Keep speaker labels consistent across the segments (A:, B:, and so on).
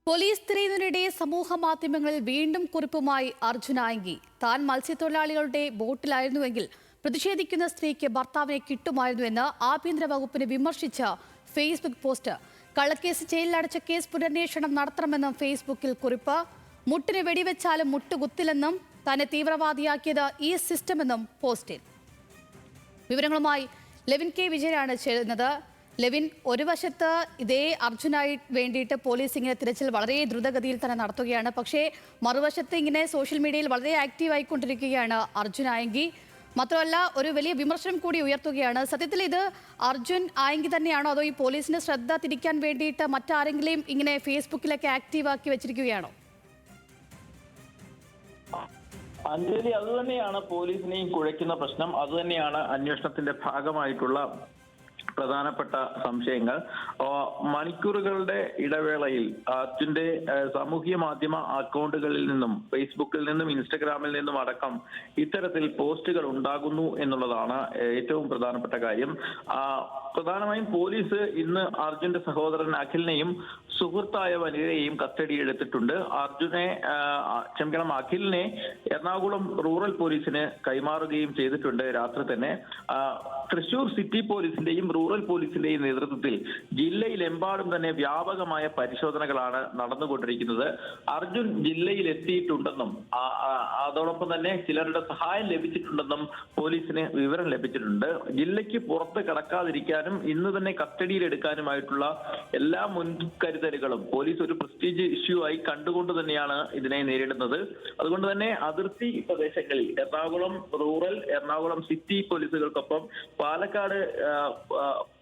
A: Police തിരയുന്നതിനിടെ സമൂഹ മാധ്യമങ്ങളിൽ വീണ്ടും കുറിപ്പുമായി അർജുൻ ആയങ്കി. താൻ മത്സ്യത്തൊഴിലാളികളുടെ ബോട്ടിലായിരുന്നുവെങ്കിൽ പ്രതിഷേധിക്കുന്ന സ്ത്രീക്ക് ഭർത്താവിനെ കിട്ടുമായിരുന്നുവെന്ന് ആഭ്യന്തര വകുപ്പിനെ വിമർശിച്ച ഫേസ്ബുക്ക് പോസ്റ്റ്. കള്ളക്കേസ് ജയിലിലടച്ച കേസ് പുനരന്വേഷണം നടത്തണമെന്നും ഫേസ്ബുക്കിൽ കുറിപ്പ്. മുട്ടിന് വെടിവെച്ചാലും മുട്ടുകുത്തില്ലെന്നും തന്നെ തീവ്രവാദിയാക്കിയത് ഈ സിസ്റ്റമെന്നും പോസ്റ്റിൽ. വിവരങ്ങളുമായി ലെവിൻ കെ വിജയനാണ് ചേരുന്നത്. ലെവിൻ, ഒരു വശത്ത് ഇതേ അർജുനായി വേണ്ടിയിട്ട് പോലീസ് ഇങ്ങനെ തിരച്ചിൽ വളരെ ദ്രുതഗതിയിൽ തന്നെ നടത്തുകയാണ്. പക്ഷേ മറുവശത്ത് ഇങ്ങനെ സോഷ്യൽ മീഡിയയിൽ വളരെ ആക്റ്റീവ് ആയിക്കൊണ്ടിരിക്കുകയാണ് അർജുൻ ആയങ്കി. മാത്രമല്ല, ഒരു വലിയ വിമർശനം കൂടി ഉയർത്തുകയാണ്. സത്യത്തിൽ ഇത് അർജുൻ ആയങ്കി തന്നെയാണോ, അതോ ഈ പോലീസിന്റെ ശ്രദ്ധ തിരിക്കാൻ വേണ്ടിയിട്ട് മറ്റാരെങ്കിലും ഇങ്ങനെ ഫേസ്ബുക്കിലൊക്കെ ആക്റ്റീവ് ആക്കി വെച്ചിരിക്കുകയാണോ?
B: അഞ്ജലി, അതുതന്നെയാണ് പോലീസിനെയും കുഴയ്ക്കുന്ന പ്രശ്നം. അതുതന്നെയാണ് അന്വേഷണത്തിന്റെ ഭാഗമായിട്ടുള്ള പ്രധാനപ്പെട്ട സംശയങ്ങൾ. മണിക്കൂറുകളുടെ ഇടവേളയിൽ അർജുന്റെ സാമൂഹ്യ മാധ്യമ അക്കൗണ്ടുകളിൽ നിന്നും ഫേസ്ബുക്കിൽ നിന്നും ഇൻസ്റ്റഗ്രാമിൽ നിന്നും അടക്കം ഇത്തരത്തിൽ പോസ്റ്റുകൾ ഉണ്ടാകുന്നു എന്നുള്ളതാണ് ഏറ്റവും പ്രധാനപ്പെട്ട കാര്യം. പ്രധാനമായും പോലീസ് ഇന്ന് അർജുന്റെ സഹോദരൻ അഖിലിനെയും സുഹൃത്തായ വനിതയെയും കസ്റ്റഡിയെടുത്തിട്ടുണ്ട്. അഖിലിനെ എറണാകുളം റൂറൽ പോലീസിന് കൈമാറുകയും ചെയ്തിട്ടുണ്ട് രാത്രി തന്നെ. തൃശൂർ സിറ്റി പോലീസിന്റെയും റൂറൽ പോലീസിന്റെയും നേതൃത്വത്തിൽ ജില്ലയിലെമ്പാടും തന്നെ വ്യാപകമായ പരിശോധനകളാണ് നടന്നുകൊണ്ടിരിക്കുന്നത്. അർജുൻ ജില്ലയിൽ എത്തിയിട്ടുണ്ടെന്നും അതോടൊപ്പം തന്നെ ചിലരുടെ സഹായം ലഭിച്ചിട്ടുണ്ടെന്നും പോലീസിന് വിവരം ലഭിച്ചിട്ടുണ്ട്. ജില്ലയ്ക്ക് പുറത്ത് കടക്കാതിരിക്കാനും ഇന്ന് തന്നെ കസ്റ്റഡിയിലെടുക്കാനുമായിട്ടുള്ള എല്ലാ മുൻകരുതലുകളും പോലീസ് ഒരു പ്രസ്റ്റീജ് ഇഷ്യൂ ആയി കണ്ടുകൊണ്ട് തന്നെയാണ് ഇതിനെ നേരിടുന്നത്. അതുകൊണ്ട് തന്നെ അതിർത്തി പ്രദേശങ്ങളിൽ എറണാകുളം റൂറൽ, എറണാകുളം സിറ്റി പോലീസുകൾക്കൊപ്പം പാലക്കാട്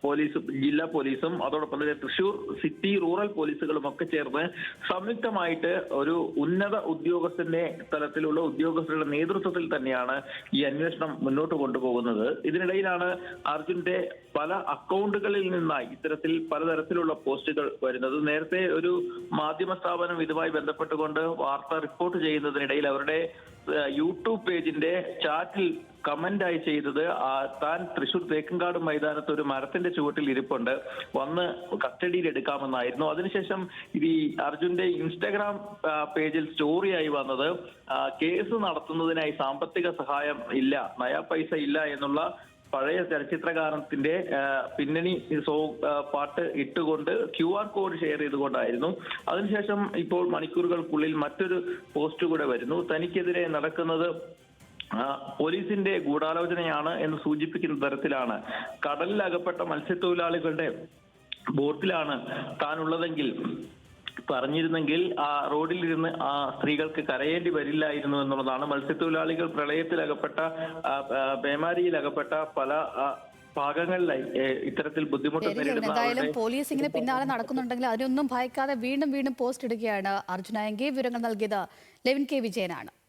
B: പോലീസും ജില്ലാ പോലീസും അതോടൊപ്പം തന്നെ തൃശൂർ സിറ്റി റൂറൽ പോലീസുകളും ഒക്കെ ചേർന്ന് സംയുക്തമായിട്ട് ഒരു ഉന്നത ഉദ്യോഗസ്ഥന്റെ തലത്തിലുള്ള ഉദ്യോഗസ്ഥരുടെ നേതൃത്വത്തിൽ തന്നെയാണ് ഈ അന്വേഷണം മുന്നോട്ട് കൊണ്ടുപോകുന്നത്. ഇതിനിടയിലാണ് അർജുന്റെ പല അക്കൗണ്ടുകളിൽ നിന്നായി ഇത്തരത്തിൽ പലതരത്തിലുള്ള പോസ്റ്റുകൾ വരുന്നത്. നേരത്തെ ഒരു മാധ്യമ സ്ഥാപനം ഇതുമായി ബന്ധപ്പെട്ടുകൊണ്ട് വാർത്ത റിപ്പോർട്ട് ചെയ്യുന്നതിനിടയിൽ അവരുടെ യൂട്യൂബ് പേജിന്റെ ചാറ്റിൽ കമന്റായി ചെയ്തത് താൻ തൃശൂർ തേക്കങ്കാട് മൈതാനത്ത് ഒരു മരത്തിന്റെ ചുവട്ടിൽ ഇരിപ്പുണ്ട്, വന്ന് കസ്റ്റഡിയിൽ എടുക്കാമെന്നായിരുന്നു. അതിനുശേഷം ഇത് ഈ അർജുന്റെ ഇൻസ്റ്റഗ്രാം പേജിൽ സ്റ്റോറിയായി വന്നത് കേസ് നടത്തുന്നതിനായി സാമ്പത്തിക സഹായം ഇല്ല, നയാ പൈസ ഇല്ല എന്നുള്ള പഴയ ചലച്ചിത്രകാരത്തിന്റെ പിന്നണി പാട്ട് ഇട്ടുകൊണ്ട് QR കോഡ് ഷെയർ ചെയ്തുകൊണ്ടായിരുന്നു. അതിനുശേഷം ഇപ്പോൾ മണിക്കൂറുകൾക്കുള്ളിൽ മറ്റൊരു പോസ്റ്റ് കൂടെ വരുന്നു. തനിക്കെതിരെ നടക്കുന്നത് പോലീസിന്റെ ഗൂഢാലോചനയാണ് എന്ന് സൂചിപ്പിക്കുന്ന തരത്തിലാണ്. കടലിൽ അകപ്പെട്ട മത്സ്യത്തൊഴിലാളികളുടെ ബോട്ടിലാണ് താനുള്ളതെങ്കിൽ പറഞ്ഞിരുന്നെങ്കിൽ ആ റോഡിലിരുന്ന് ആ സ്ത്രീകൾക്ക് കരയേണ്ടി വരില്ലായിരുന്നു എന്നുള്ളതാണ്. മത്സ്യത്തൊഴിലാളികൾ പ്രളയത്തിലകപ്പെട്ട പേമാരിയിലകപ്പെട്ട പല ഭാഗങ്ങളിലായി ഇത്തരത്തിൽ ബുദ്ധിമുട്ട് നേരിടുന്ന.
A: എന്തായാലും പോലീസ് ഇങ്ങനെ പിന്നാലെ നടക്കുന്നുണ്ടെങ്കിൽ അതിനൊന്നും ഭയക്കാതെ വീണ്ടും പോസ്റ്റ് ഇടുകയാണ് അർജുൻ ആയങ്കി. വിവരങ്ങൾ നൽകിയത് ലെവിൻ കെ വിജയനാണ്.